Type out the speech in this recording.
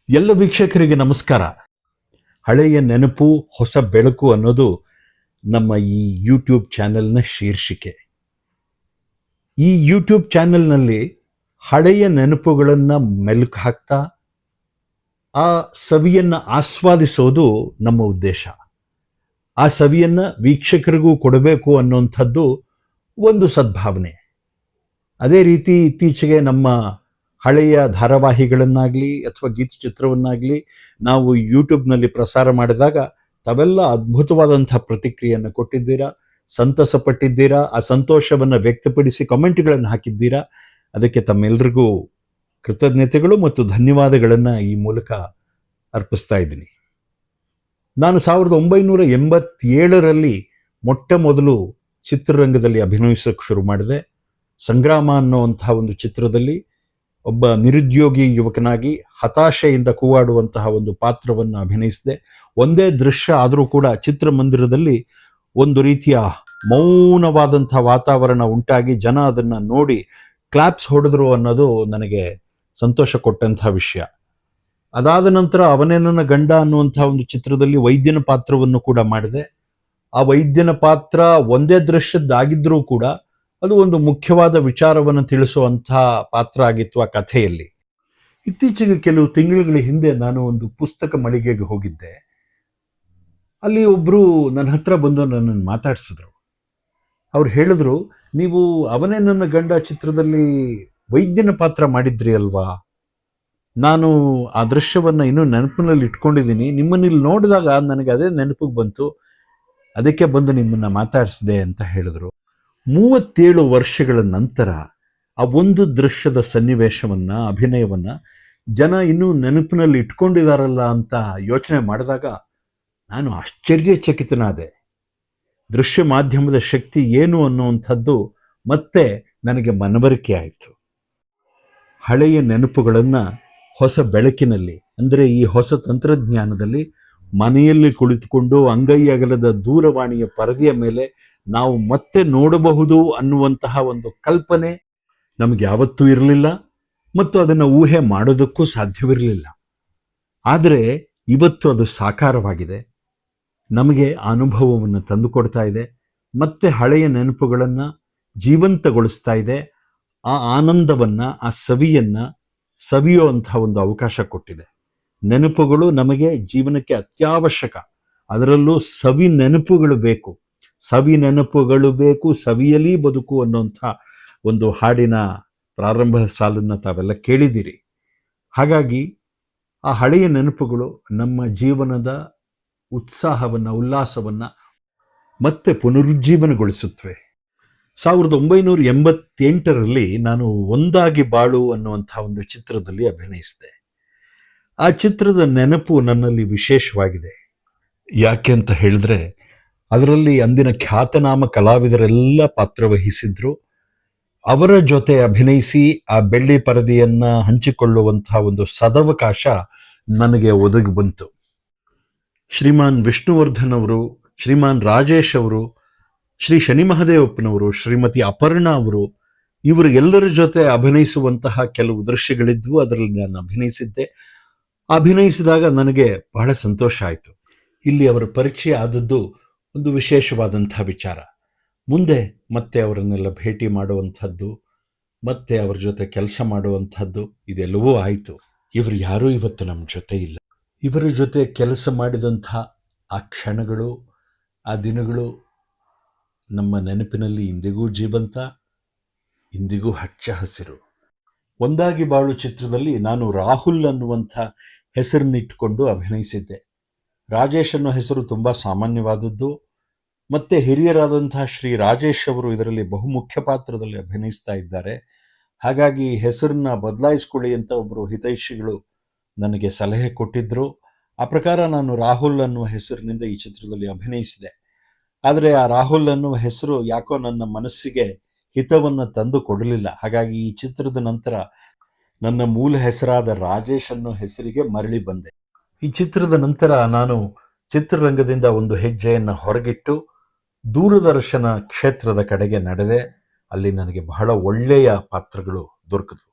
ಎಲ್ಲ ವೀಕ್ಷಕರಿಗೆ ನಮಸ್ಕಾರ. ಹಳೆಯ ನೆನಪು ಹೊಸ ಬೆಳಕು ಅನ್ನೋದು ನಮ್ಮ ಈ ಯೂಟ್ಯೂಬ್ ಚಾನೆಲ್ನ ಶೀರ್ಷಿಕೆ. ಈ ಯೂಟ್ಯೂಬ್ ಚಾನೆಲ್ನಲ್ಲಿ ಹಳೆಯ ನೆನಪುಗಳನ್ನು ಮೆಲುಕು ಹಾಕ್ತಾ ಆ ಸವಿಯನ್ನು ಆಸ್ವಾದಿಸೋದು ನಮ್ಮ ಉದ್ದೇಶ. ಆ ಸವಿಯನ್ನು ವೀಕ್ಷಕರಿಗೂ ಕೊಡಬೇಕು ಅನ್ನೋಂಥದ್ದು ಒಂದು ಸದ್ಭಾವನೆ. ಅದೇ ರೀತಿ ಇತ್ತೀಚೆಗೆ ನಮ್ಮ ಹಳೆಯ ಧಾರಾವಾಹಿಗಳನ್ನಾಗಲಿ ಅಥವಾ ಗೀತಚಿತ್ರವನ್ನಾಗಲಿ ನಾವು ಯೂಟ್ಯೂಬ್ನಲ್ಲಿ ಪ್ರಸಾರ ಮಾಡಿದಾಗ ತಾವೆಲ್ಲ ಅದ್ಭುತವಾದಂಥ ಪ್ರತಿಕ್ರಿಯೆಯನ್ನು ಕೊಟ್ಟಿದ್ದೀರಾ, ಸಂತಸ ಪಟ್ಟಿದ್ದೀರಾ, ಆ ಸಂತೋಷವನ್ನು ವ್ಯಕ್ತಪಡಿಸಿ ಕಮೆಂಟ್ಗಳನ್ನು ಹಾಕಿದ್ದೀರಾ. ಅದಕ್ಕೆ ತಮ್ಮೆಲ್ಲರಿಗೂ ಕೃತಜ್ಞತೆಗಳು ಮತ್ತು ಧನ್ಯವಾದಗಳನ್ನು ಈ ಮೂಲಕ ಅರ್ಪಿಸ್ತಾ ಇದ್ದೀನಿ. ನಾನು 1987ರಲ್ಲಿ ಮೊಟ್ಟ ಮೊದಲು ಚಿತ್ರರಂಗದಲ್ಲಿ ಅಭಿನಯಿಸೋಕ್ಕೆ ಶುರು ಮಾಡಿದೆ. ಸಂಗ್ರಾಮ ಅನ್ನುವಂಥ ಒಂದು ಚಿತ್ರದಲ್ಲಿ ಒಬ್ಬ ನಿರುದ್ಯೋಗಿ ಯುವಕನಾಗಿ ಹತಾಶೆಯಿಂದ ಕೂಗಾಡುವಂತಹ ಒಂದು ಪಾತ್ರವನ್ನು ಅಭಿನಯಿಸಿದೆ. ಒಂದೇ ದೃಶ್ಯ ಆದರೂ ಕೂಡ ಚಿತ್ರಮಂದಿರದಲ್ಲಿ ಒಂದು ರೀತಿಯ ಮೌನವಾದಂಥ ವಾತಾವರಣ ಉಂಟಾಗಿ ಜನ ಅದನ್ನು ನೋಡಿ ಕ್ಲಾಪ್ಸ್ ಹೊಡೆದ್ರು ಅನ್ನೋದು ನನಗೆ ಸಂತೋಷ ಕೊಟ್ಟಂಥ ವಿಷಯ. ಅದಾದ ನಂತರ ಅವನೇ ನನ್ನ ಗಂಡ ಅನ್ನುವಂಥ ಒಂದು ಚಿತ್ರದಲ್ಲಿ ವೈದ್ಯನ ಪಾತ್ರವನ್ನು ಕೂಡ ಮಾಡಿದೆ. ಆ ವೈದ್ಯನ ಪಾತ್ರ ಒಂದೇ ದೃಶ್ಯದ್ದಾಗಿದ್ದರೂ ಕೂಡ ಅದು ಒಂದು ಮುಖ್ಯವಾದ ವಿಚಾರವನ್ನು ತಿಳಿಸುವಂಥ ಪಾತ್ರ ಆಗಿತ್ತು ಆ ಕಥೆಯಲ್ಲಿ. ಇತ್ತೀಚೆಗೆ ಕೆಲವು ತಿಂಗಳುಗಳ ಹಿಂದೆ ನಾನು ಒಂದು ಪುಸ್ತಕ ಮಳಿಗೆಗೆ ಹೋಗಿದ್ದೆ. ಅಲ್ಲಿ ಒಬ್ಬರು ನನ್ನ ಹತ್ರ ಬಂದು ನನ್ನನ್ನು ಮಾತಾಡಿಸಿದ್ರು. ಅವ್ರು ಹೇಳಿದ್ರು, ನೀವು ಅವನೇ ನನ್ನ ಗಂಡ ಚಿತ್ರದಲ್ಲಿ ವೈದ್ಯನ ಪಾತ್ರ ಮಾಡಿದ್ರಿ ಅಲ್ವಾ? ನಾನು ಆ ದೃಶ್ಯವನ್ನು ಇನ್ನೂ ನೆನಪಿನಲ್ಲಿ ಇಟ್ಕೊಂಡಿದ್ದೀನಿ. ನಿಮ್ಮನ್ನಿಲ್ಲಿ ನೋಡಿದಾಗ ನನಗೆ ಅದೇ ನೆನಪಿಗೆ ಬಂತು, ಅದಕ್ಕೆ ಬಂದು ನಿಮ್ಮನ್ನು ಮಾತಾಡಿಸಿದೆ ಅಂತ ಹೇಳಿದ್ರು. 37 ವರ್ಷಗಳ ನಂತರ ಆ ಒಂದು ದೃಶ್ಯದ ಸನ್ನಿವೇಶವನ್ನು, ಅಭಿನಯವನ್ನು ಜನ ಇನ್ನೂ ನೆನಪಿನಲ್ಲಿ ಇಟ್ಕೊಂಡಿದ್ದಾರಲ್ಲ ಅಂತ ಯೋಚನೆ ಮಾಡಿದಾಗ ನಾನು ಆಶ್ಚರ್ಯಚಕಿತನಾದೆ. ದೃಶ್ಯ ಮಾಧ್ಯಮದ ಶಕ್ತಿ ಏನು ಅನ್ನುವಂಥದ್ದು ಮತ್ತೆ ನನಗೆ ಮನವರಿಕೆ ಆಯಿತು. ಹಳೆಯ ನೆನಪುಗಳನ್ನು ಹೊಸ ಬೆಳಕಿನಲ್ಲಿ, ಅಂದರೆ ಈ ಹೊಸ ತಂತ್ರಜ್ಞಾನದಲ್ಲಿ ಮನೆಯಲ್ಲಿ ಕುಳಿತುಕೊಂಡು ಅಂಗೈ ಅಗಲದ ದೂರವಾಣಿಯ ಪರದೆಯ ಮೇಲೆ ನಾವು ಮತ್ತೆ ನೋಡಬಹುದು ಅನ್ನುವಂತಹ ಒಂದು ಕಲ್ಪನೆ ನಮಗೆ ಯಾವತ್ತೂ ಇರಲಿಲ್ಲ ಮತ್ತು ಅದನ್ನು ಊಹೆ ಮಾಡೋದಕ್ಕೂ ಸಾಧ್ಯವಿರಲಿಲ್ಲ. ಆದರೆ ಇವತ್ತು ಅದು ಸಾಕಾರವಾಗಿದೆ, ನಮಗೆ ಅನುಭವವನ್ನು ತಂದುಕೊಡ್ತಾ ಇದೆ, ಮತ್ತೆ ಹಳೆಯ ನೆನಪುಗಳನ್ನು ಜೀವಂತಗೊಳಿಸ್ತಾ ಇದೆ. ಆ ಆನಂದವನ್ನು, ಆ ಸವಿಯನ್ನು ಸವಿಯುವಂತಹ ಒಂದು ಅವಕಾಶ ಕೊಟ್ಟಿದೆ. ನೆನಪುಗಳು ನಮಗೆ ಜೀವನಕ್ಕೆ ಅತ್ಯವಶ್ಯಕ. ಅದರಲ್ಲೂ ಸವಿ ನೆನಪುಗಳು ಬೇಕು. ಸವಿ ನೆನಪುಗಳು ಬೇಕು, ಸವಿಯಲಿ ಬದುಕು ಅನ್ನುವಂಥ ಒಂದು ಹಾಡಿನ ಪ್ರಾರಂಭದ ಸಾಲನ್ನು ತಾವೆಲ್ಲ ಕೇಳಿದ್ದೀರಿ. ಹಾಗಾಗಿ ಆ ಹಳೆಯ ನೆನಪುಗಳು ನಮ್ಮ ಜೀವನದ ಉತ್ಸಾಹವನ್ನು, ಉಲ್ಲಾಸವನ್ನು ಮತ್ತೆ ಪುನರುಜ್ಜೀವನಗೊಳಿಸುತ್ತವೆ. 1988ರಲ್ಲಿ ನಾನು ಒಂದಾಗಿ ಬಾಳು ಅನ್ನುವಂಥ ಒಂದು ಚಿತ್ರದಲ್ಲಿ ಅಭಿನಯಿಸಿದೆ. ಆ ಚಿತ್ರದ ನೆನಪು ನನ್ನಲ್ಲಿ ವಿಶೇಷವಾಗಿದೆ. ಯಾಕೆ ಅಂತ ಹೇಳಿದ್ರೆ, ಅದರಲ್ಲಿ ಅಂದಿನ ಖ್ಯಾತನಾಮ ಕಲಾವಿದರೆಲ್ಲ ಪಾತ್ರವಹಿಸಿದ್ರು. ಅವರ ಜೊತೆ ಅಭಿನಯಿಸಿ ಆ ಬೆಳ್ಳಿ ಪರದೆಯನ್ನು ಹಂಚಿಕೊಳ್ಳುವಂತಹ ಒಂದು ಸದವಕಾಶ ನನಗೆ ಒದಗಿ ಬಂತು. ಶ್ರೀಮಾನ್ ವಿಷ್ಣುವರ್ಧನ್ ಅವರು, ಶ್ರೀಮಾನ್ ರಾಜೇಶ್ ಅವರು, ಶ್ರೀ ಶನಿ ಮಹದೇವಪ್ಪನವರು, ಶ್ರೀಮತಿ ಅಪರ್ಣಾ ಅವರು, ಇವರು ಎಲ್ಲರ ಜೊತೆ ಅಭಿನಯಿಸುವಂತಹ ಕೆಲವು ದೃಶ್ಯಗಳಿದ್ವು. ಅದರಲ್ಲಿ ನಾನು ಅಭಿನಯಿಸಿದ್ದೆ. ಅಭಿನಯಿಸಿದಾಗ ನನಗೆ ಬಹಳ ಸಂತೋಷ ಆಯಿತು. ಇಲ್ಲಿ ಅವರ ಪರಿಚಯ ಆದದ್ದು ಒಂದು ವಿಶೇಷವಾದಂಥ ವಿಚಾರ. ಮುಂದೆ ಮತ್ತೆ ಅವರನ್ನೆಲ್ಲ ಭೇಟಿ ಮಾಡುವಂಥದ್ದು, ಮತ್ತೆ ಅವರ ಜೊತೆ ಕೆಲಸ ಮಾಡುವಂಥದ್ದು, ಇದೆಲ್ಲವೂ ಆಯಿತು. ಇವರು ಯಾರೂ ಇವತ್ತು ನಮ್ಮ ಜೊತೆ ಇಲ್ಲ. ಇವರ ಜೊತೆ ಕೆಲಸ ಮಾಡಿದಂಥ ಆ ಕ್ಷಣಗಳು, ಆ ದಿನಗಳು ನಮ್ಮ ನೆನಪಿನಲ್ಲಿ ಇಂದಿಗೂ ಜೀವಂತ, ಇಂದಿಗೂ ಹಚ್ಚ ಹಸಿರು. ಒಂದಾಗಿ ಬಾಳು ಚಿತ್ರದಲ್ಲಿ ನಾನು ರಾಹುಲ್ ಅನ್ನುವಂಥ ಹೆಸರನ್ನಿಟ್ಟುಕೊಂಡು ಅಭಿನಯಿಸಿದ್ದೆ. ರಾಜೇಶ್ ಅನ್ನೋ ಹೆಸರು ತುಂಬ ಸಾಮಾನ್ಯವಾದದ್ದು. ಮತ್ತು ಹಿರಿಯರಾದಂತಹ ಶ್ರೀ ರಾಜೇಶ್ ಅವರು ಇದರಲ್ಲಿ ಬಹುಮುಖ್ಯ ಪಾತ್ರದಲ್ಲಿ ಅಭಿನಯಿಸ್ತಾ ಇದ್ದಾರೆ. ಹಾಗಾಗಿ ಹೆಸರನ್ನ ಬದಲಾಯಿಸ್ಕೊಳ್ಳಿ ಅಂತ ಒಬ್ಬರು ಹಿತೈಷಿಗಳು ನನಗೆ ಸಲಹೆ ಕೊಟ್ಟಿದ್ದರು. ಆ ಪ್ರಕಾರ ನಾನು ರಾಹುಲ್ ಅನ್ನುವ ಹೆಸರಿನಿಂದ ಈ ಚಿತ್ರದಲ್ಲಿ ಅಭಿನಯಿಸಿದೆ. ಆದರೆ ಆ ರಾಹುಲ್ ಅನ್ನುವ ಹೆಸರು ಯಾಕೋ ನನ್ನ ಮನಸ್ಸಿಗೆ ಹಿತವನ್ನು ತಂದು ಕೊಡಲಿಲ್ಲ. ಹಾಗಾಗಿ ಈ ಚಿತ್ರದ ನಂತರ ನನ್ನ ಮೂಲ ಹೆಸರಾದ ರಾಜೇಶ್ ಅನ್ನೋ ಹೆಸರಿಗೆ ಮರಳಿ ಬಂದೆ. ಈ ಚಿತ್ರದ ನಂತರ ನಾನು ಚಿತ್ರರಂಗದಿಂದ ಒಂದು ಹೆಜ್ಜೆಯನ್ನು ಹೊರಗಿಟ್ಟು ದೂರದರ್ಶನ ಕ್ಷೇತ್ರದ ಕಡೆಗೆ ನಡೆದೆ. ಅಲ್ಲಿ ನನಗೆ ಬಹಳ ಒಳ್ಳೆಯ ಪಾತ್ರಗಳು ದೊರಕಿದ್ವು.